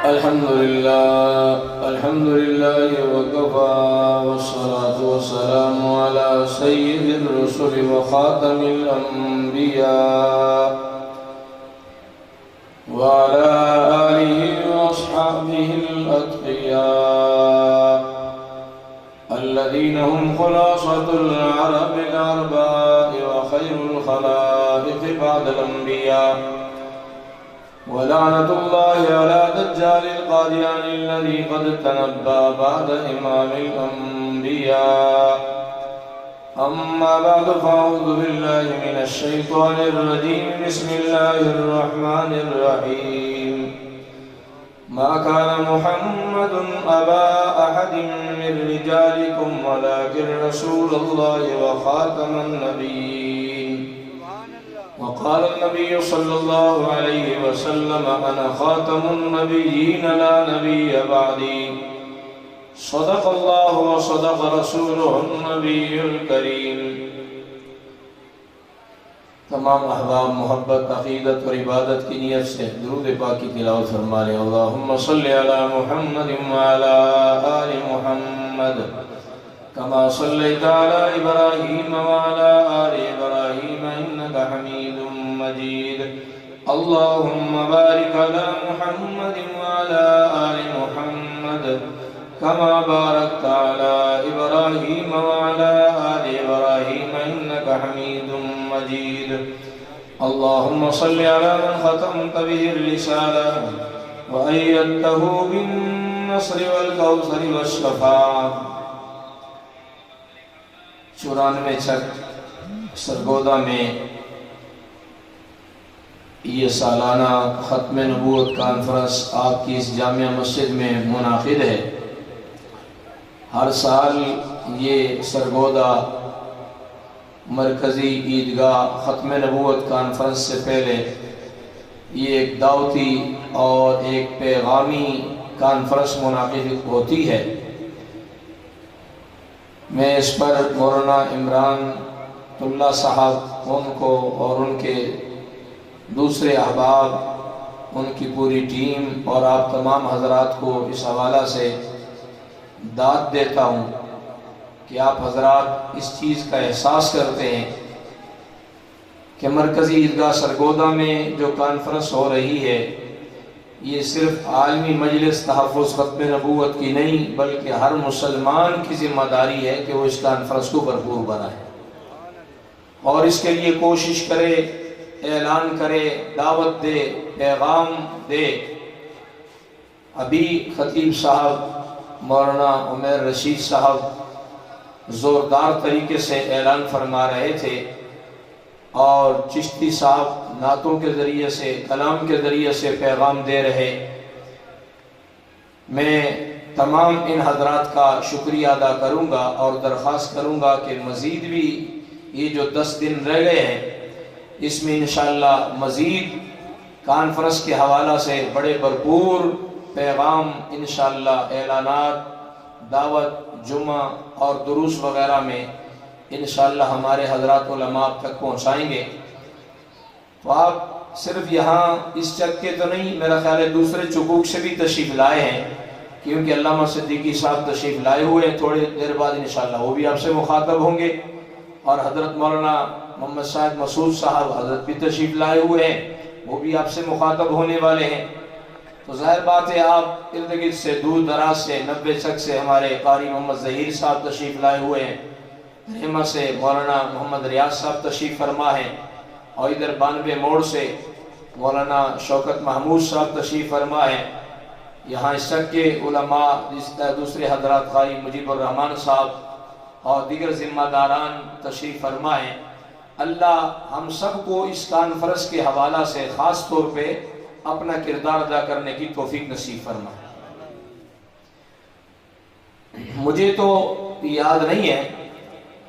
الحمد لله وكفى والصلاة والسلام على سيد الرسل وخاتم الأنبياء وعلى آله وأصحابه الأتقياء الذين هم خلاصة العرب الأرباء وخير الخلائق بعد الأنبياء ولعنة الله على دجال القاديان الذي قد تنبأ بعد إمام الأنبياء أما بعد فأعوذ بالله من الشيطان الرجيم بسم الله الرحمن الرحيم ما كان محمد أبا أحد من رجالكم ولكن رسول الله وخاتم النبيين وقال النبي صلى الله عليه وسلم أنا خاتم النبيين لا نبي بعدي صدق الله وصدق رسوله النبي الكريم۔ تمام احباب محبت عقیدت اور عبادت کی نیت سے درود پاک کی تلاوت فرما لیں۔ اللہم صلی علی محمد وعلی آل محمد كما صليت على إبراهيم وعلى آل إبراهيم إنك حميد مجيد۔ اللهم بارك على محمد وعلى آل محمد كما باركت على إبراهيم وعلى آل إبراهيم إنك حميد مجيد۔ اللهم صل على من ختمت به الرسالة وأيدته بالنصر والكوثر والشفاعة۔ 94 چھک سرگودا میں یہ سالانہ ختم نبوت کانفرنس آپ کی اس جامعہ مسجد میں منعقد ہے۔ ہر سال یہ سرگودا مرکزی عیدگاہ ختم نبوت کانفرنس سے پہلے یہ ایک دعوتی اور ایک پیغامی کانفرنس منعقد ہوتی ہے۔ میں اس پر مولانا عمران اللہ صاحب ان کو اور ان کے دوسرے احباب ان کی پوری ٹیم اور آپ تمام حضرات کو اس حوالہ سے داد دیتا ہوں کہ آپ حضرات اس چیز کا احساس کرتے ہیں کہ مرکزی عیدگاہ سرگودا میں جو کانفرنس ہو رہی ہے یہ صرف عالمی مجلس تحفظ ختم نبوت کی نہیں بلکہ ہر مسلمان کی ذمہ داری ہے کہ وہ اس کانفرنس کو بھرپور بنائے اور اس کے لیے کوشش کرے، اعلان کرے، دعوت دے، پیغام دے۔ ابھی خطیب صاحب مولانا عمیر رشید صاحب زوردار طریقے سے اعلان فرما رہے تھے اور چشتی صاحب نعتوں کے ذریعے سے، کلام کے ذریعے سے پیغام دے رہے۔ میں تمام ان حضرات کا شکریہ ادا کروں گا اور درخواست کروں گا کہ مزید بھی یہ جو 10 دن رہ گئے ہیں اس میں انشاءاللہ مزید کانفرنس کے حوالہ سے بڑے بھرپور پیغام انشاءاللہ، اعلانات، دعوت، جمعہ اور دروس وغیرہ میں انشاءاللہ ہمارے حضرات علماء تک پہنچائیں گے۔ تو آپ صرف یہاں اس چک کے تو نہیں، میرا خیال ہے دوسرے چکوک سے بھی تشریف لائے ہیں، کیونکہ علامہ صدیقی صاحب تشریف لائے ہوئے ہیں۔ تھوڑی دیر بعد انشاءاللہ وہ بھی آپ سے مخاطب ہوں گے اور حضرت مولانا محمد صاحب مسعود صاحب حضرت بھی تشریف لائے ہوئے ہیں، وہ بھی آپ سے مخاطب ہونے والے ہیں۔ تو ظاہر بات ہے آپ ارد گرد سے، دور دراز سے، 90 چک سے ہمارے قاری محمد ظہیر صاحب تشریف لائے ہوئے ہیں، رحمہ سے مولانا محمد ریاض صاحب تشریف فرما ہیں، اور ادھر 92 موڑ سے مولانا شوکت محمود صاحب تشریف فرما ہیں۔ یہاں اس چک کے علماء دوسرے حضرات قاری مجیب الرحمن صاحب اور دیگر ذمہ داران تشریف فرما ہیں۔ اللہ ہم سب کو اس کانفرنس کے حوالہ سے خاص طور پہ اپنا کردار ادا کرنے کی توفیق نصیب فرمائے۔ مجھے تو یاد نہیں ہے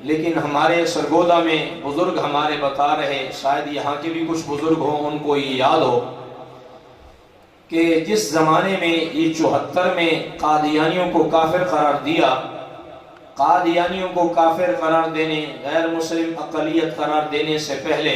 لیکن ہمارے سرگودا میں بزرگ ہمارے بتا رہے، شاید یہاں کے بھی کچھ بزرگ ہوں ان کو یہ یاد ہو کہ جس زمانے میں یہ 74 میں قادیانیوں کو کافر قرار دیا، قادیانیوں کو کافر قرار دینے، غیر مسلم اقلیت قرار دینے سے پہلے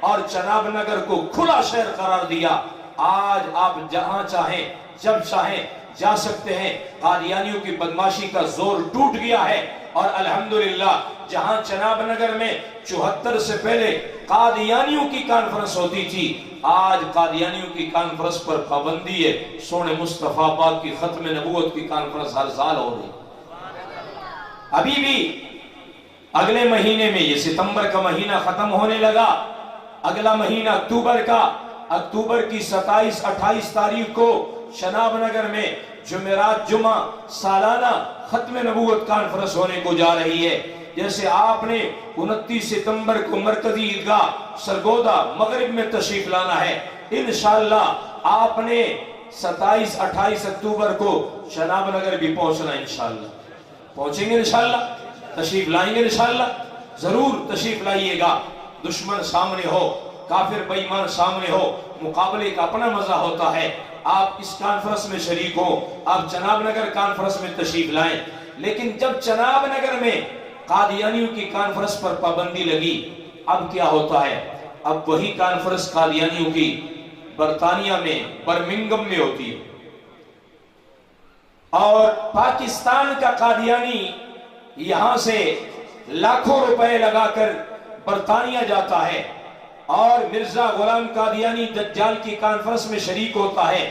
اور چناب نگر کو کھلا شہر قرار دیا۔ آج آپ جہاں چاہیں جب چاہیں جا سکتے ہیں۔ قادیانیوں کی بدماشی کا زور ٹوٹ گیا ہے، اور الحمدللہ جہاں چناب نگر میں 74 سے پہلے قادیانیوں کی کانفرنس ہوتی تھی، آج قادیانیوں کی کانفرنس پر پابندی ہے۔ سونے مصطفیٰ پاک کی ختم نبوت کی کانفرنس ہر سال ہو رہی۔ ابھی بھی اگلے مہینے میں، یہ ستمبر کا مہینہ ختم ہونے لگا، اگلا مہینہ اکتوبر کا، اکتوبر کی 27-28 تاریخ کو شناب نگر میں جمعرات جمعہ سالانہ ختم نبوت کانفرنس ہونے کو جا رہی ہے۔ جیسے آپ نے 29 ستمبر کو مرکزی عیدگاہ سرگودا مغرب میں تشریف لانا ہے، انشاءاللہ آپ نے 27-28 اکتوبر کو شناب نگر بھی پہنچنا ہے۔ انشاءاللہ پہنچیں گے، انشاءاللہ تشریف لائیں گے، انشاءاللہ ضرور تشریف لائیے گا۔ دشمن سامنے ہو، کافر بے ایمان سامنے ہو، مقابلے کا اپنا مزہ ہوتا ہے۔ آپ اس کانفرنس میں شریک ہو، آپ چناب نگر کانفرنس میں تشریف لائیں۔ لیکن جب چناب نگر میں قادیانیوں کی کانفرنس پر پابندی لگی، اب کیا ہوتا ہے؟ اب وہی کانفرنس قادیانیوں کی برطانیہ میں برمنگم میں ہوتی ہے، اور پاکستان کا قادیانی یہاں سے لاکھوں روپے لگا کر برطانیہ جاتا ہے، اور مرزا غلام قادیانی دجال کی کانفرنس میں شریک ہوتا ہے۔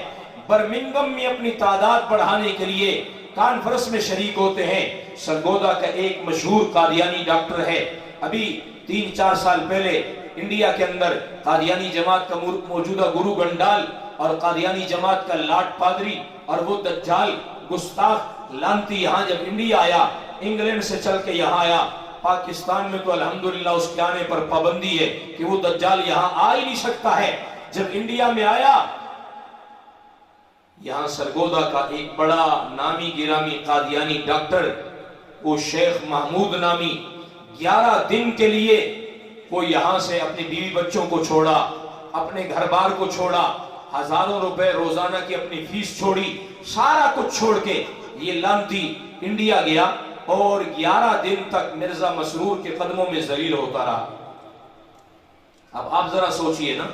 برمنگم میں اپنی تعداد بڑھانے کے لیے کانفرنس میں شریک ہوتے ہیں۔ سرگودا کا ایک مشہور قادیانی ڈاکٹر ہے، ابھی 3-4 سال پہلے انڈیا کے اندر قادیانی جماعت کا موجودہ گرو گنڈال اور قادیانی جماعت کا لاٹ پادری اور وہ دجال گستاخ لانتی یہاں جب انڈیا آیا، انگلینڈ سے چل کے یہاں آیا، پاکستان میں تو الحمدللہ اس کے آنے پر پابندی ہے کہ وہ دجال یہاں آ ہی نہیں سکتا ہے۔ جب انڈیا میں آیا، یہاں سرگودا کا ایک بڑا نامی گرامی قادیانی ڈاکٹر، وہ شیخ محمود نامی، 11 دن کے لیے وہ یہاں سے اپنی بیوی بچوں کو چھوڑا، اپنے گھر بار کو چھوڑا، ہزاروں روپے روزانہ کی اپنی فیس چھوڑی، سارا کچھ چھوڑ کے یہ لانتی انڈیا گیا، اور 11 دن تک مرزا مسرور کے قدموں میں ذلیل ہوتا رہا۔ اب آپ ذرا سوچئے نا،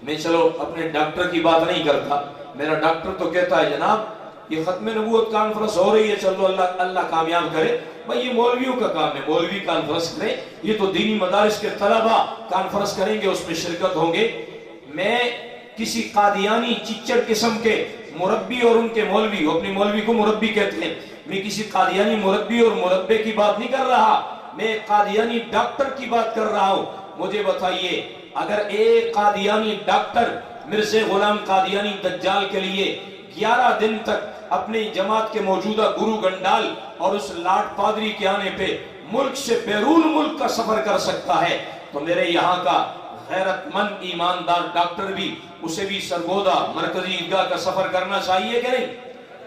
میں چلو اپنے ڈاکٹر کی بات نہیں کرتا، میرا ڈاکٹر تو کہتا ہے جناب یہ ختم نبوت کانفرنس ہو رہی ہے، چلو اللہ کامیاب کرے۔ بھئی یہ مولویوں کا کام ہے، مولوی کانفرنس کریں، یہ تو دینی مدارس کے طلبہ کانفرنس کریں گے، اس میں شرکت ہوں گے۔ میں کسی قادیانی چچڑ قسم کے مربی اور ان کے مولوی، اپنے مولوی کو مربی کہتے ہیں، میں کسی قادیانی مربی اور مربے کی بات نہیں کر رہا، میں قادیانی ڈاکٹر کی بات کر رہا ہوں۔ مجھے بتائیے، اگر ایک قادیانی ڈاکٹر مرزا غلام قادیانی دجال کے لیے 11 دن تک اپنی جماعت کے موجودہ گرو گنڈال اور اس لاٹ پادری کے آنے پہ ملک سے بیرون ملک کا سفر کر سکتا ہے، تو میرے یہاں کا غیرت مند ایماندار ڈاکٹر بھی، اسے بھی سرگودا مرکزی عیدگاہ کا سفر کرنا چاہیے کہ نہیں؟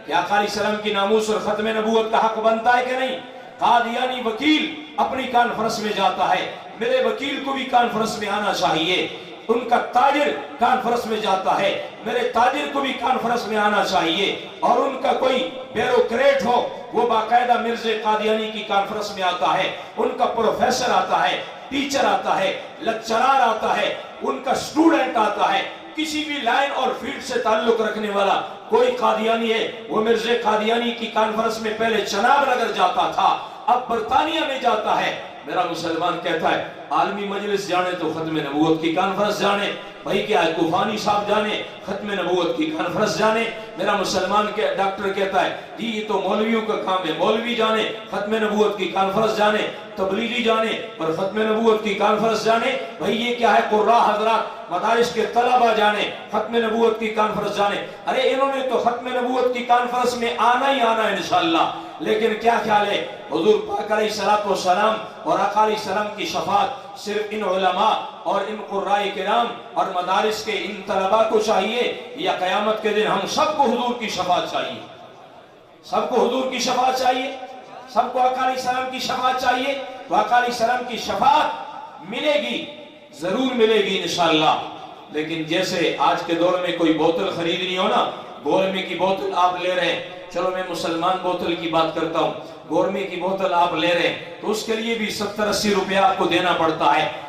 کیا آقا علیہ السلام کی ناموس اور ختم نبوت کا حق بنتا ہے کہ نہیں؟ قادیانی وکیل اپنی کانفرنس میں جاتا ہے، میرے وکیل کو بھی کانفرنس میں آنا چاہیے۔ ان کا تاجر کانفرنس میں جاتا ہے، میرے تاجر کو بھی کانفرنس میں آنا چاہیے۔ اور ان کا کوئی بیوروکریٹ ہو، وہ باقاعدہ مرزا قادیانی کی کانفرنس میں آتا ہے، ان کا پروفیسر آتا ہے، ٹیچر آتا ہے، لیکچرار آتا ہے، ان کا سٹوڈنٹ آتا ہے، کسی بھی لائن اور فیلڈ سے تعلق رکھنے والا کوئی قادیانی ہے، وہ مرزا قادیانی کی کانفرنس میں پہلے چناب نگر جاتا تھا، اب برطانیہ میں جاتا ہے۔ میرا مسلمان کہتا ہے عالمی مجلس جانے تو ختم نبوت کی کانفرنس جانے، بھائی کیا ہے طوفانی صاحب جانے ختم نبوت کی کانفرنس جانے۔ میرا مسلمان کے ڈاکٹر کہتا ہے جی یہ تو مولویوں کا کام ہے، مولوی جانے ختم نبوت کی کانفرنس جانے، تبلیغی جانے اور ختم نبوت کی کانفرنس جانے۔ بھئی یہ کیا ہے قراء حضرات مدارس کے طلبہ جانے ختم نبوت کی کانفرنس جانے۔ ارے انہوں نے تو ختم نبوت کی کانفرنس میں آنا ہی آنا ہے انشاءاللہ، لیکن کیا خیال ہے حضور پاک علیہ السلام اور آقا علیہ السلام کی شفاعت صرف ان علماء اور ان قراء کرام اور مدارس کے ان طلباء کو چاہیے، یا قیامت کے دن ہم سب کو حضور کی شفاعت چاہیے؟ سب کو حضور کی شفاعت چاہیے، سب کو آقا علیہ السلام کی شفاعت چاہیے۔ تو آقا علیہ السلام کی شفاعت ملے گی، ضرور ملے گی انشاءاللہ۔ لیکن جیسے آج کے دور میں کوئی بوتل خریدنی ہو نا، گورمے کی بوتل آپ لے رہے ہیں، چلو میں مسلمان بوتل کی بات کرتا ہوں، گورمے کی بوتل آپ لے رہے ہیں تو اس کے لیے بھی 70-80 روپے آپ کو دینا پڑتا ہے۔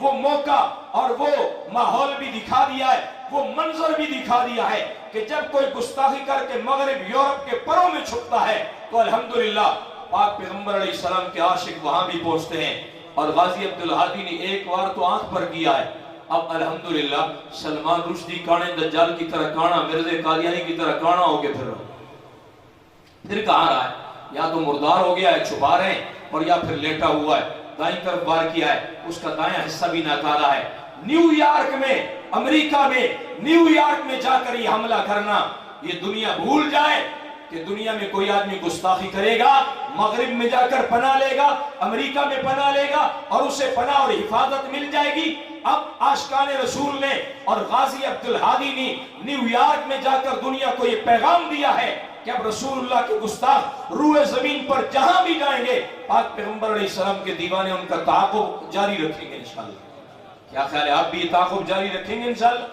وہ موقع اور وہ ماحول بھی دکھا دیا ہے، وہ منظر بھی دکھا دیا ہے کہ جب کوئی گستاخی کر کے مغرب یورپ کے پروں میں چھپتا ہے تو الحمدللہ پاک پیغمبر علیہ السلام کے عاشق وہاں بھی پہنچتے ہیں۔ اور غازی عبدالہادی نے ایک بار تو آنکھ پر کیا ہے، اب الحمدللہ سلمان رشدی کانے دجال کی طرح کانا، مرزا قادیانی کی طرح کانا ہو کے پھر کہاں رہا ہے؟ یا تو مردار ہو گیا ہے چھپا رہے ہیں، اور یا پھر لیٹا ہوا ہے، دائیں طرف وار کیا ہے، اس کا دائیں حصہ بھی ناکارہ ہے۔ نیو یارک میں، امریکہ میں، نیو یارک میں جا کر یہ حملہ کرنا، یہ دنیا بھول جائے کہ دنیا میں کوئی آدمی گستاخی کرے گا، مغرب میں جا کر پناہ لے گا، امریکہ میں پناہ لے گا اور اسے پناہ اور حفاظت مل جائے گی۔ اب عاشقان رسول نے اور غازی عبدالہادی نے نیو یارک میں جا کر دنیا کو یہ پیغام دیا ہے کہ اب رسول اللہ کے گستاخ روئے زمین پر جہاں بھی جائیں گے، پاک پیغمبر علیہ السلام کے دیوانے ان کا تعاقب جاری رکھیں گے انشاءاللہ۔ کیا خیال ہے، آپ بھی یہ تعاقب جاری رکھیں گے انشاءاللہ؟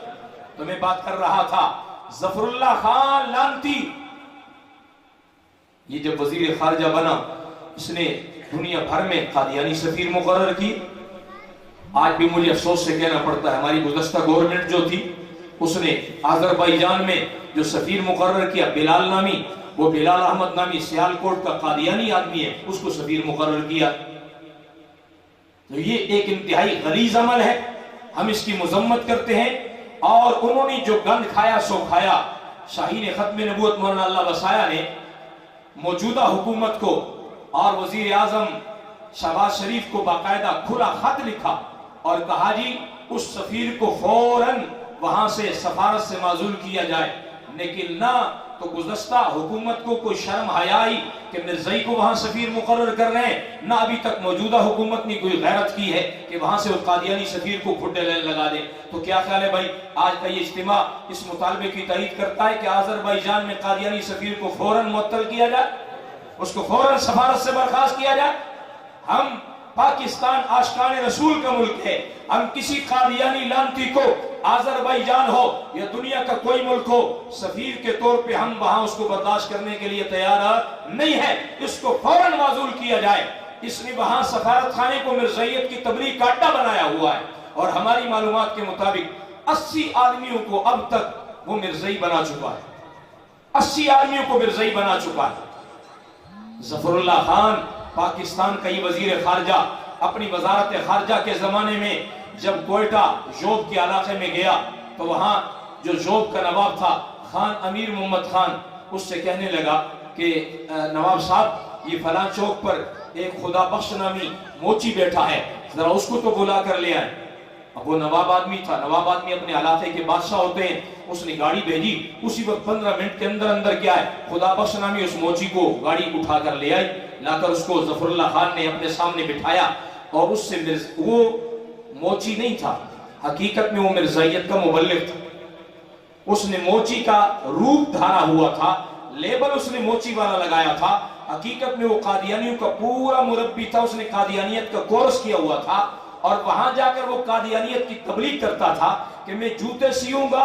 تو میں بات کر رہا تھا ظفر اللہ خان لانتی، یہ جب وزیر خارجہ بنا اس نے دنیا بھر میں قادیانی سفیر مقرر کی۔ آج بھی مجھے افسوس سے کہنا پڑتا ہے ہماری گزشتہ گورنمنٹ جو تھی اس نے آذربائیجان میں جو سفیر مقرر کیا بلال نامی، وہ بلال احمد نامی سیالکوٹ کا قادیانی آدمی ہے، اس کو سفیر مقرر کیا۔ تو یہ ایک انتہائی غلیظ عمل ہے، ہم اس کی مذمت کرتے ہیں۔ اور انہوں نے جو گند کھایا سو کھایا۔ شاہین ختم نبوت مولانا اللہ وسایا نے موجودہ حکومت کو اور وزیر اعظم شہباز شریف کو باقاعدہ کھلا خط لکھا اور کہا جی اس سفیر کو فوراً وہاں سے سفارت سے معزول کیا جائے، لیکن نہ تو گزشتہ حکومت کو کوئی شرم حیا آئی کہ مرزائی کو وہاں سفیر مقرر کر رہے ہیں، نہ ابھی تک موجودہ حکومت نے کوئی غیرت کی ہے کہ وہاں سے اس قادیانی سفیر کو کھڈے لگا دے۔ تو کیا خیال ہے بھائی، آج کا یہ اجتماع اس مطالبے کی تائید کرتا ہے کہ آذربائیجان میں قادیانی سفیر کو فوراً معطل کیا جائے، اس کو فوراً سفارت سے برخاست کیا جائے۔ ہم پاکستان عاشقان رسول کا ملک ہے، ہم کسی قادیانی لانتی کو آذربائیجان ہو یا دنیا کا کوئی ملک ہو سفیر کے طور پہ ہم وہاں اس کو برداشت کرنے کے لیے تیار نہیں ہے، اس کو فوراً معزول کیا جائے۔ اس نے وہاں سفارت خانے کو مرزائیت کی تبلیغ کا اڈا بنایا ہوا ہے، اور ہماری معلومات کے مطابق 80 آدمیوں کو اب تک وہ مرزائی بنا چکا ہے، 80 آدمیوں کو مرزائی بنا چکا ہے۔ ظفر اللہ خان پاکستان کا یہ وزیر خارجہ اپنی وزارت خارجہ کے زمانے میں جب کوئٹہ جوب کے علاقے میں گیا تو وہاں جو جوب کا نواب تھا خان امیر محمد خان اس سے کہنے لگا کہ نواب صاحب یہ فلاں چوک پر ایک خدا بخش نامی موچی بیٹھا ہے، ذرا اس کو تو بلا کر لے آئے۔ اب وہ نواب آدمی تھا، نواب آدمی اپنے علاقے کے بادشاہ ہوتے ہیں، اس نے گاڑی بھیجی، اسی وقت 15 منٹ کے اندر کیا ہے خدا بخش نامی اس موچی کو گاڑی اٹھا کر لے آئی، لا کر اس کو ظفر اللہ خان نے اپنے سامنے بٹھایا، اور اس سے وہ موچی نہیں تھا، حقیقت میں وہ مرزائیت کا مبلغ تھا۔ اس نے موچی کا روپ دھارا ہوا تھا، لیبل اس نے موچی والا لگایا تھا، حقیقت میں وہ قادیانیوں کا پورا مربی تھا، اس نے قادیانیت کا کورس کیا ہوا تھا، اور وہاں جا کر وہ قادیانیت کی تبلیغ کرتا تھا کہ میں جوتے سیوں گا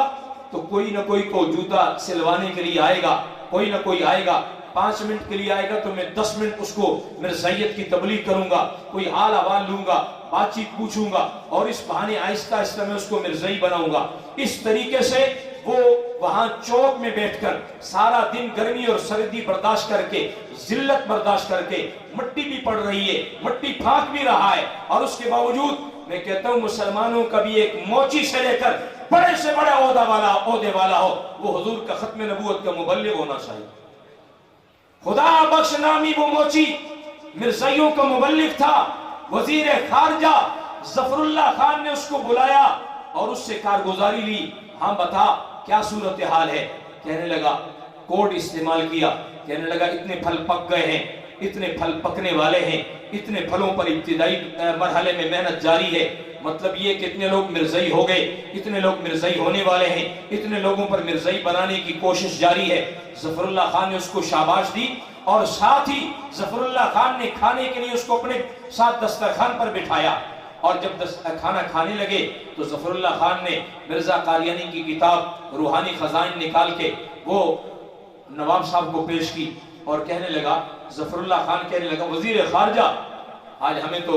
تو کوئی نہ کوئی کو جوتا سلوانے کے لیے آئے گا، کوئی نہ کوئی آئے گا، 5 منٹ کے لیے آئے گا تو میں 10 منٹ اس کو مرزائیت کی تبلیغ کروں گا، کوئی حال احوال لوں گا، بات چیت پوچھوں گا، اور اس بہانے آہستہ آہستہ میں اس کو مرزائی بناؤں گا۔ اس طریقے سے وہ وہاں چوک میں بیٹھ کر سارا دن گرمی اور سردی برداشت کر کے، ذلت برداشت کر کے، مٹی بھی پڑ رہی ہے، مٹی پھانک بھی رہا ہے، اور اس کے باوجود میں کہتا ہوں مسلمانوں کا بھی ایک موچی سے لے کر بڑے سے بڑا عہدے والا ہو وہ حضور کا ختم نبوت کا مبلغ ہونا چاہیے۔ خدا بخش نامی وہ موچی مرزائیوں کا مبلغ تھا، وزیر خارجہ ظفر اللہ خان نے اس کو بلایا اور اس سے کارگزاری لی، ہاں بتا کیا صورتحال ہے؟ کہنے لگا کوڈ استعمال کیا، کہنے لگا اتنے پھل پک گئے ہیں، اتنے پھل پکنے والے ہیں، اتنے پھلوں پر ابتدائی مرحلے میں محنت جاری ہے، مطلب یہ کہ اتنے لوگ مرزائی ہو گئے، اتنے لوگ مرزائی ہونے والے ہیں، اتنے لوگوں پر مرزائی بنانے کی کوشش جاری ہے۔ ظفر اللہ خان نے اس کو شاباش دی، اور ساتھ ہی ظفر اللہ خان نے کھانے کے لیے اس کو اپنے ساتھ دسترخوان پر بٹھایا، اور جب کھانا کھانے لگے تو ظفر اللہ خان نے مرزا قادیانی کی کتاب روحانی خزائن نکال کے وہ نواب صاحب کو پیش کی، اور کہنے لگا ظفر اللہ خان کہنے لگا وزیر خارجہ آج ہمیں تو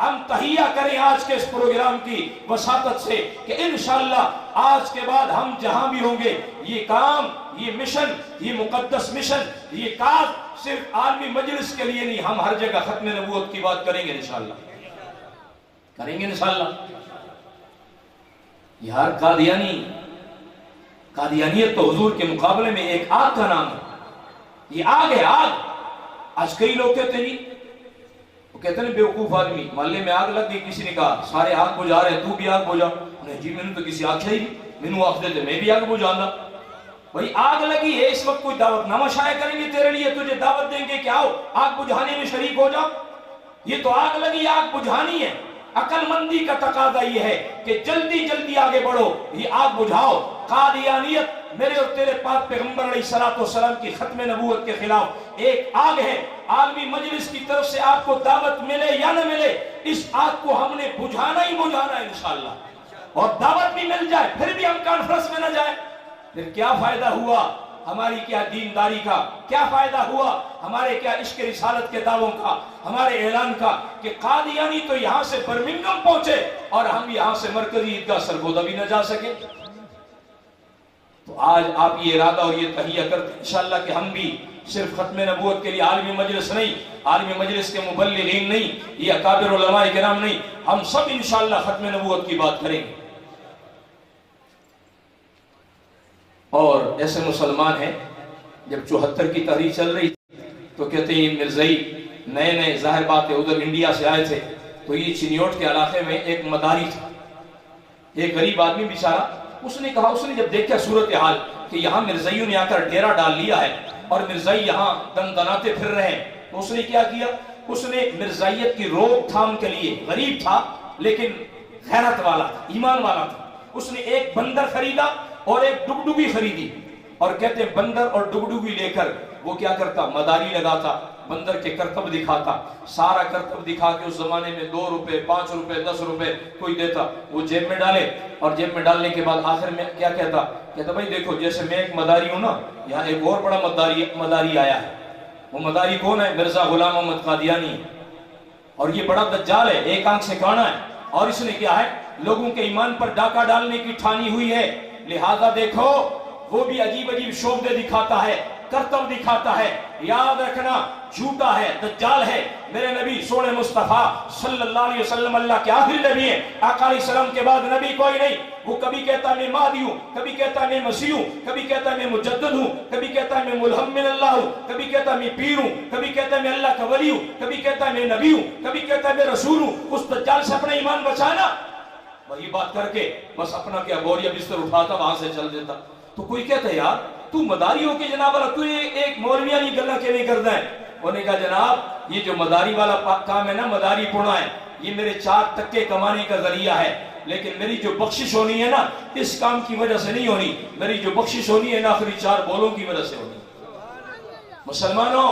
ہم تہیہ کریں آج کے اس پروگرام کی وساطت سے کہ انشاءاللہ آج کے بعد ہم جہاں بھی ہوں گے یہ کام، یہ مشن، یہ مقدس مشن، یہ کام صرف عالمی مجلس کے لیے نہیں، ہم ہر جگہ ختم نبوت کی بات کریں گے انشاءاللہ، کریں گے انشاءاللہ۔ یار قادیانیت تو حضور کے مقابلے میں ایک آگ کا نام ہے، یہ آگ ہے، آگ۔ آج کئی لوگ کہتے نہیں، وہ کہتے ہیں بیوقوف آدمی، محلے میں آگ لگ گئی، کسی نے کہا سارے آگ بجھا رہے ہیں تو بھی آگ بجھا، نہیں جی میں نے تو کسی آگ چھائی نہیں، میں نے آگ دیتے میں بھی آگ بجھانا۔ بھئی آگ لگی ہے، اس وقت کوئی دعوت نامہ شائع کریں گے تیرے لیے، تجھے دعوت دیں گے کہ آؤ آگ بجھانے میں شریک ہو جاؤ؟ یہ تو آگ لگی، آگ بجھانی ہے۔ عقل مندی کا تقاضا یہ ہے کہ جلدی جلدی آگے بڑھو، یہ آگ بجھاؤ۔ قادیانیت میرے اور تیرے پاک پیغمبر علیہ السلام کی ختم نبوت کے خلاف ایک آگ ہے۔ عالمی مجلس کی طرف سے آپ کو دعوت ملے یا نہ ملے، اس آگ کو ہم نے بجھانا ہی بجھانا ہے انشاءاللہ، اور دعوت بھی مل جائے پھر بھی ہم کانفرنس میں نہ جائیں، پھر کیا فائدہ ہوا ہماری؟ کیا دینداری کا کیا فائدہ ہوا ہمارے؟ کیا عشق رسالت کے دعووں کا، ہمارے اعلان کا کہ قادیانی تو یہاں سے برمنگم پہنچے اور ہم یہاں سے مرکزی عیدگاہ سرگودا بھی نہ جا سکے؟ تو آج آپ یہ ارادہ اور یہ تہیہ کرتے ہیں انشاءاللہ کہ ہم بھی صرف ختم نبوت کے لیے عالمی مجلس نہیں، عالمی مجلس کے مبلغین نہیں، یہ اکابر علماء کرام نہیں، ہم سب انشاءاللہ ختم نبوت کی بات کریں گے۔ اور ایسے مسلمان ہیں جب 74 کی تحریک چل رہی تو کہتے ہیں مرزائی نئے ظاہر بات ہے ادھر انڈیا سے آئے تھے، تو یہ چنیوٹ کے علاقے میں ایک مداری تھا، ایک غریب آدمی بیچارہ، اس نے کہا، اس نے جب دیکھا صورتحال کہ یہاں مرزائیوں نے آ کر ڈیرا ڈال لیا ہے اور مرزائی یہاں دندناتے پھر رہے ہیں، تو اس نے کیا کیا؟ اس نے مرزائیت کی روک تھام کے لیے، غریب تھا لیکن غیرت والا تھا، ایمان والا تھا، اس نے ایک بندر خریدا اور ایک ڈگڈگی خریدی، اور کہتے ہیں بندر اور ڈگڈگی لے کر وہ کیا کرتا؟ مداری لگاتا، بندر کے کرتب دکھاتا، سارا کرتب دکھا کے اس زمانے میں 2 روپے 5 روپے 10 روپے کوئی دیتا، وہ جیب میں ڈالے، اور جیب میں ڈالنے کے بعد آخر میں کیا کہتا بھائی دیکھو جیسے میں ایک مداری ہوں نا، یہاں ایک اور بڑا مداری آیا ہے، وہ مداری کون ہے؟ مرزا غلام محمد قادیانی، اور یہ بڑا دجال ہے، ایک آنکھ سے کانا ہے، اور اس نے کیا ہے؟ لوگوں کے ایمان پر ڈاکہ ڈالنے کی ٹھانی ہوئی ہے، لہذا دیکھو وہ بھی عجیب عجیب شعبے دکھاتا ہے، کرتب دکھاتا ہے، یاد رکھنا جھوٹا ہے، دجال ہے۔ میرے نبی سونے مصطفیٰ صلی اللہ علیہ وسلم اللہ کے آخری نبی ہیں، آقا علیہ السلام کے بعد نبی کوئی نہیں۔ وہ کبھی کہتا ہے میں مہدی ہوں، کبھی کہتا ہے میں مسیح ہوں، کبھی کہتا ہے میں مجدد ہوں، کبھی کہتا ہے میں ملہم من اللہ ہوں، کبھی کہتا ہے میں پیر ہوں، کبھی کہتا ہے میں اللہ کا ولی ہوں، کبھی کہتا ہے میں نبی ہوں، کبھی کہتا ہے میں رسول ہوں۔ اس دجال سے اپنا ایمان بچانا، وہی بات کر کے بس اپنا کیا بوریا بستر اٹھاتا وہاں سے چل دیتا۔ تو کوئی کہتا ہے یار تو مداری ہو کے جناب والا تو ایک مولویانی گلہ کے نہیں کرتا ہے؟ انہوں نے کہا جناب یہ جو مداری والا کام ہے نا، مداری پونا ہے، یہ میرے 4 ٹکے کمانے کا ذریعہ ہے، لیکن میری جو بخشش ہونی ہے نا اس کام کی وجہ سے نہیں ہونی، میری جو بخشش ہونی ہے نا آخری 4 بولوں کی وجہ سے ہونی۔ مسلمانوں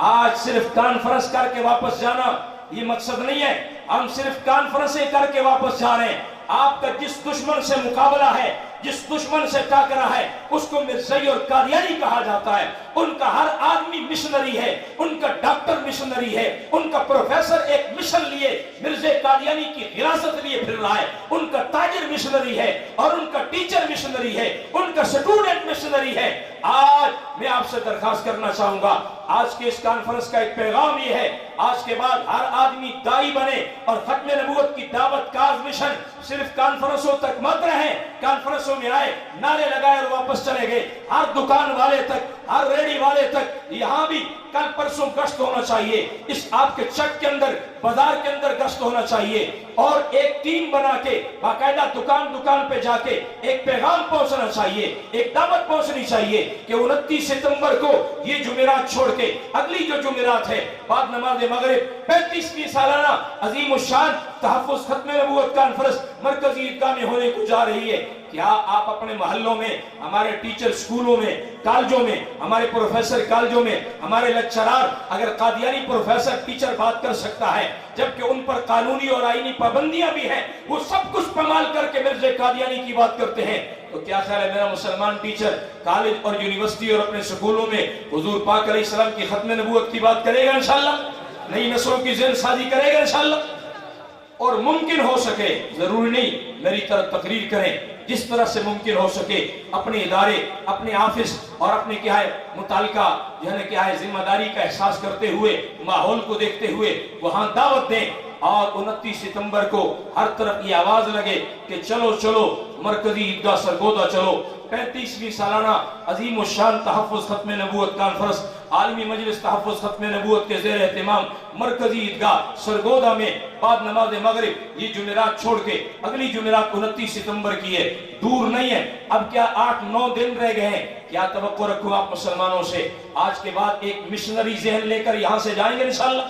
آج صرف کانفرنس کر کے واپس جانا یہ مقصد نہیں ہے، ہم صرف کانفرنسیں کر کے واپس جا رہے ہیں۔ آپ کا جس دشمن سے مقابلہ ہے، جس دشمن سے ٹاکرا ہے، اس کو مرزائی اور قادیانی کہا جاتا ہے۔ ان کا ہر آدمی مشنری ہے، ان کا ڈاکٹر مشنری ہے، ان کا پروفیسر ایک مشن لیے مرزا قادیانی کی حراست لیے پھر رہا ہے، ان کا تاجر مشنری ہے اور ان کا ٹیچر مشنری ہے، ان کا سٹوڈنٹ مشنری ہے۔ آج میں آپ سے درخواست کرنا چاہوں گا، آج کے اس کانفرنس کا ایک پیغام یہ ہے، آج کے بعد ہر آدمی دائی بنے اور ختم نبوت کی دعوت کاز مشن صرف کانفرنسوں تک مت رہے، کانفرنسوں میں آئے نعرے لگائے اور واپس چلے گئے، ہر دکان والے تک، ہر ریڈی والے تک یہاں بھی کل پرسوں گشت ہونا چاہیے، اس آپ کے چک کے اندر بازار کے اندر گشت ہونا چاہیے، اور ایک ٹیم بنا کے باقاعدہ دکان پہ جا کے ایک پیغام پہنچنا چاہیے، ایک دعوت پہنچنی چاہیے کہ 29 ستمبر کو یہ جمعرات چھوڑ کے اگلی جو جمعرات ہے بعد نماز مغرب 35ویں سالانہ عظیم الشان تحفظ ختم نبوت کانفرنس مرکزی عیدگاہ میں ہونے کو جا رہی ہے۔ کیا آپ اپنے محلوں میں، ہمارے ٹیچر سکولوں میں، کالجوں میں، ہمارے پروفیسر کالجوں میں، ہمارے لیکچرار اگر قادیانی پروفیسر ٹیچر بات کر سکتا ہے جبکہ ان پر قانونی اور آئینی پابندیاں بھی ہیں، وہ سب کچھ پامال کر کے مرزا قادیانی کی بات کرتے ہیں، تو کیا خیال ہے میرا مسلمان ٹیچر کالج اور یونیورسٹی اور اپنے سکولوں میں حضور پاک علیہ السلام کی ختم نبوت کی بات کرے گا انشاءاللہ؟ نئی نسلوں کی ذہن سازی کرے گا انشاءاللہ؟ اور ممکن ہو سکے، ضروری نہیں میری طرف تقریر کریں، جس طرح سے ممکن ہو سکے اپنے ادارے، اپنے آفس اور اپنے کیا ہے متعلقہ کیا ہے ذمہ داری کا احساس کرتے ہوئے، ماحول کو دیکھتے ہوئے وہاں دعوت دیں، اور 29 ستمبر کو ہر طرف یہ آواز لگے کہ چلو چلو مرکزی عیدگاہ سرگودا چلو۔ 35ویں سالانہ عظیم الشان تحفظ ختم نبوت کانفرنس، عالمی مجلس تحفظ ختم نبوت کے زیر اہتمام مرکزی عیدگاہ سرگودا میں بعد نماز مغرب یہ جمعرات چھوڑ کے اگلی جمعرات 29 ستمبر کی ہے، دور نہیں ہے، اب کیا 8-9 دن رہ گئے ہیں۔ کیا توقع رکھوں آپ مسلمانوں سے، آج کے بعد ایک مشنری ذہن لے کر یہاں سے جائیں گے انشاءاللہ؟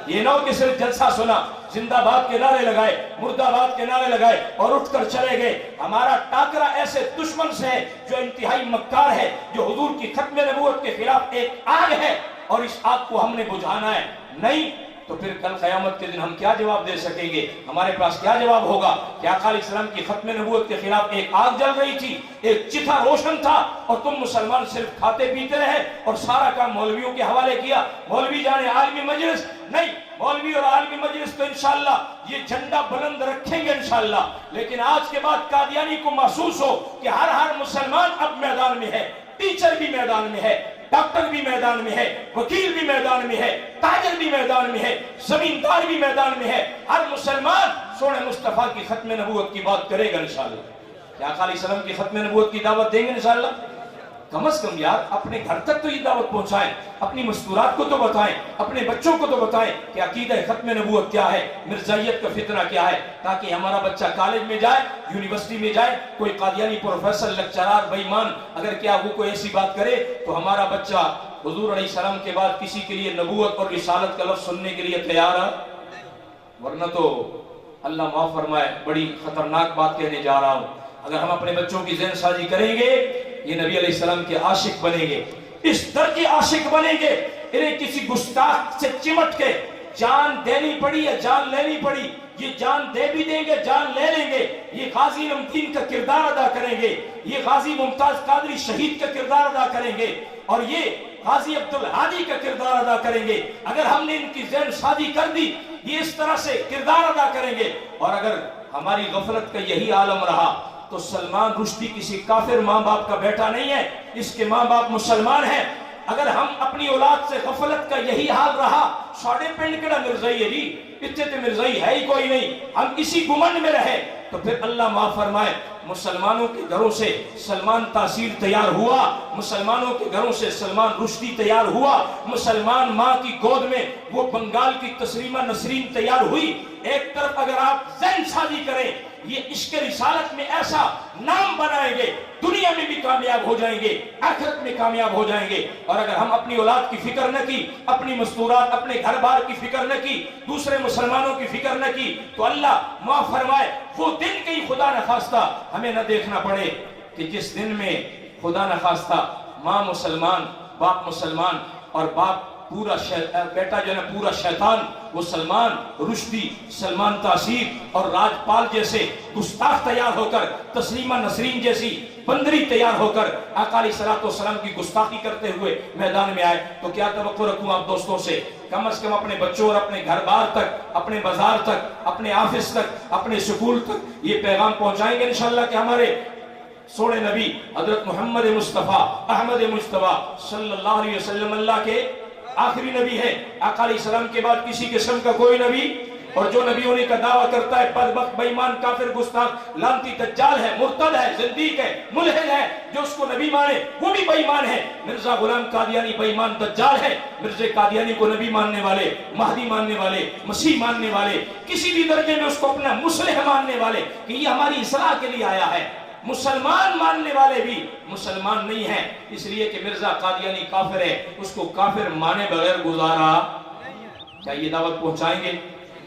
یہ نہ ہو کہ صرف جلسہ سنا، زندہ باد کے نعرے لگائے، مردہ باد کے نعرے لگائے اور اٹھ کر چلے گئے۔ ہمارا ٹاکرا ایسے دشمن سے ہے جو انتہائی مکار ہے، جو حضور کی ختم نبوت کے خلاف ایک آگ ہے، اور اس آگ کو ہم نے بجھانا ہے۔ نہیں تو پھر کل قیامت کے دن ہم کیا جواب دے سکیں گے؟ ہمارے پاس کیا جواب ہوگا کہ آقا علیہ السلام کی ختم نبوت کے خلاف ایک آگ جل رہی تھی، ایک چتھا روشن تھا، اور تم مسلمان صرف کھاتے پیتے رہے اور سارا کام مولویوں کے حوالے کیا۔ مولوی جانے عالمی مجلس نہیں، مولوی اور عالمی مجلس تو انشاءاللہ یہ جھنڈا بلند رکھیں گے انشاءاللہ، لیکن آج کے بعد قادیانی کو محسوس ہو کہ ہر مسلمان اب میدان میں ہے، ٹیچر بھی میدان میں ہے، ڈاکٹر بھی میدان میں ہے، وکیل بھی میدان میں ہے، تاجر بھی میدان میں ہے، زمیندار بھی میدان میں ہے۔ ہر مسلمان سونے مصطفیٰ کی ختم نبوت کی بات کرے گا انشاءاللہ۔ کیا آقا علیہ السلام کی ختم نبوت کی دعوت دیں گے انشاءاللہ؟ کم از کم یار اپنے گھر تک تو یہ دعوت پہنچائیں، اپنی مستورات کو تو بتائیں، اپنے بچوں کو تو بتائیں کہ عقیدہ ختم نبوت کیا ہے، مرزائیت کا فتنہ کیا ہے، تاکہ ہمارا بچہ کالج میں جائے، یونیورسٹی میں جائے، کوئی قادیانی پروفیسر لیکچرار بے ایمان اگر کیا وہ کوئی ایسی بات کرے تو ہمارا بچہ حضور علیہ السلام کے بعد کسی کے لیے نبوت اور رسالت کا لفظ سننے کے لیے تیار ہے؟ ورنہ تو اللہ معاف فرمائے بڑی خطرناک بات کہنے جا رہا ہوں۔ اگر ہم اپنے بچوں کی ذہن سازی کریں گے، یہ نبی علیہ السلام کے عاشق بنیں گے، اس درجے عاشق بنیں گے، انہیں کسی گستاخ سے چمٹ کے جان دینی پڑی یا جان لینی پڑی، یہ جان دے بھی دیں گے، جان لے لیں گے۔ یہ غازی نمکین کا کردار ادا کریں گے، یہ غازی ممتاز قادری شہید کا کردار ادا کریں گے، اور یہ غازی عبدالہادی کا کردار ادا کریں گے۔ اگر ہم نے ان کی ذہن سازی کر دی، یہ اس طرح سے کردار ادا کریں گے۔ اور اگر ہماری غفلت کا یہی عالم رہا تو سلمان رشدی کسی کافر ماں باپ کا بیٹا نہیں ہے، اس کے ماں باپ مسلمان ہیں۔ اگر ہم اپنی اولاد سے غفلت کا یہی حال رہا، ساڑھے پنڈ کڑا مرزائی ہے جی، اتنے تو مرزائی ہے ہی کوئی نہیں، ہم اسی گمنڈ میں رہے، تو پھر اللہ معاف فرمائے مسلمانوں کے گھروں سے سلمان تاثیر تیار ہوا، مسلمانوں کے گھروں سے سلمان رشدی تیار ہوا، مسلمان ماں کی گود میں وہ بنگال کی تسلیمہ نسرین تیار ہوئی۔ ایک طرف اگر آپ ذہن سازی کریں، یہ عشق رسالت میں ایسا نام بنائیں گے، دنیا میں بھی کامیاب ہو جائیں گے، آخرت میں کامیاب ہو جائیں گے۔ اور اگر ہم اپنی اولاد کی فکر نہ کی، اپنی مستورات، اپنے گھر بار کی فکر نہ کی، دوسرے مسلمانوں کی فکر نہ کی، تو اللہ معاف فرمائے وہ دن کہیں خدا نخواستہ ہمیں نہ دیکھنا پڑے کہ جس دن میں خدا نخواستہ ماں مسلمان، باپ مسلمان، اور باپ پورا بیٹا جو ہے پورا شیطان، وہ سلمان رشدی، سلمان تاثیر اور راج پال جیسے گستاخ تیار ہو کر، تسلیمہ نسرین جیسی بندری تیار ہو کر آقا علیہ السلام کی گستاخی کرتے ہوئے میدان میں آئے، تو کیا توقع رکھوں آپ دوستوں سے؟ کم از کم اپنے بچوں اور اپنے گھر بار تک، اپنے بازار تک، اپنے آفس تک، اپنے سکول تک یہ پیغام پہنچائیں گے انشاءاللہ کہ ہمارے سونے نبی حضرت محمد مصطفیٰ احمد مجتبیٰ صلی اللہ علیہ وسلم اللہ کے آخری نبی ہے، آقا علیہ السلام کے بعد کسی قسم کا کوئی نبی، اور جو نبی ہونے کا دعویٰ کرتا ہے بدبخت، بے ایمان، کافر، گستاخ، لعنتی، دجال ہے، مرتد ہے، زندیق ہے، ملحد ہے، جو اس کو نبی مانے وہ بھی بے ایمان ہے۔ مرزا غلام قادیانی بے ایمان دجال ہے، مرزا قادیانی کو نبی ماننے والے، مہدی ماننے والے، مسیح ماننے والے، کسی بھی درجے میں اس کو اپنا مصلح ماننے والے کہ یہ ہماری اصلاح کے لیے آیا ہے، مسلمان ماننے والے بھی مسلمان نہیں ہیں، اس لیے کہ مرزا قادیانی کافر ہے، اس کو کافر مانے بغیر گزارا۔ کیا یہ دعوت پہنچائیں گے؟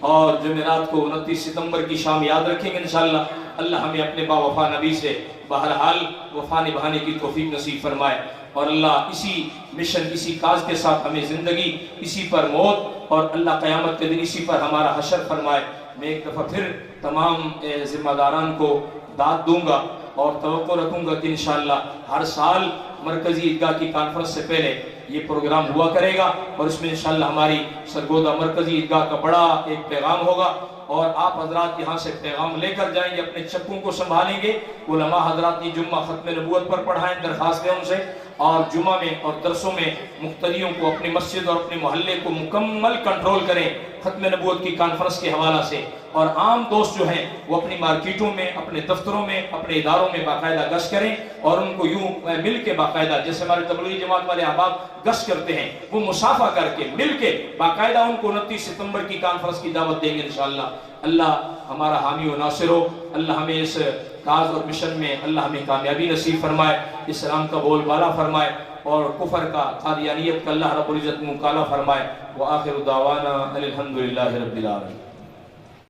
اور جمعرات کو 29 ستمبر کی شام یاد رکھیں گے انشاءاللہ۔ اللہ ہمیں اپنے با وفا نبی سے بہرحال وفا نبھانے کی توفیق نصیب فرمائے، اور اللہ اسی مشن، اسی کاز کے ساتھ ہمیں زندگی، اسی پر موت، اور اللہ قیامت کے دن اسی پر ہمارا حشر فرمائے۔ میں ایک دفعہ پھر تمام ذمہ داران کو داد دوں گا اور توقع رکھوں گا کہ انشاءاللہ ہر سال مرکزی عیدگاہ کی کانفرنس سے پہلے یہ پروگرام ہوا کرے گا، اور اس میں انشاءاللہ ہماری سرگودا مرکزی عیدگاہ کا بڑا ایک پیغام ہوگا۔ اور آپ حضرات یہاں سے پیغام لے کر جائیں گے، اپنے چپوں کو سنبھالیں گے، علماء حضرات کی جمعہ ختم نبوت پر پڑھائیں، درخواست دیں ان سے، اور جمعہ میں اور درسوں میں مقتدیوں کو اپنی مسجد اور اپنے محلے کو مکمل کنٹرول کریں ختم نبوت کی کانفرنس کے حوالہ سے، اور عام دوست جو ہیں وہ اپنی مارکیٹوں میں، اپنے دفتروں میں، اپنے اداروں میں باقاعدہ گشت کریں، اور ان کو یوں مل کے باقاعدہ، جیسے ہمارے تبلیغی جماعت والے احباب گشت کرتے ہیں، وہ مصافحہ کر کے مل کے باقاعدہ ان کو 29 ستمبر کی کانفرنس کی دعوت دیں گے انشاءاللہ۔ اللہ ہمارا حامی و ناصر ہو، اللہ ہمیں اس کاز اور مشن میں اللہ ہمیں کامیابی نصیب فرمائے، اسلام کا بول بالا فرمائے، اور کفر کا، قادیانیت کا اللہ رب العزت منہ کالا فرمائے۔ وآخر دعوانا الحمدللہ رب العالمین۔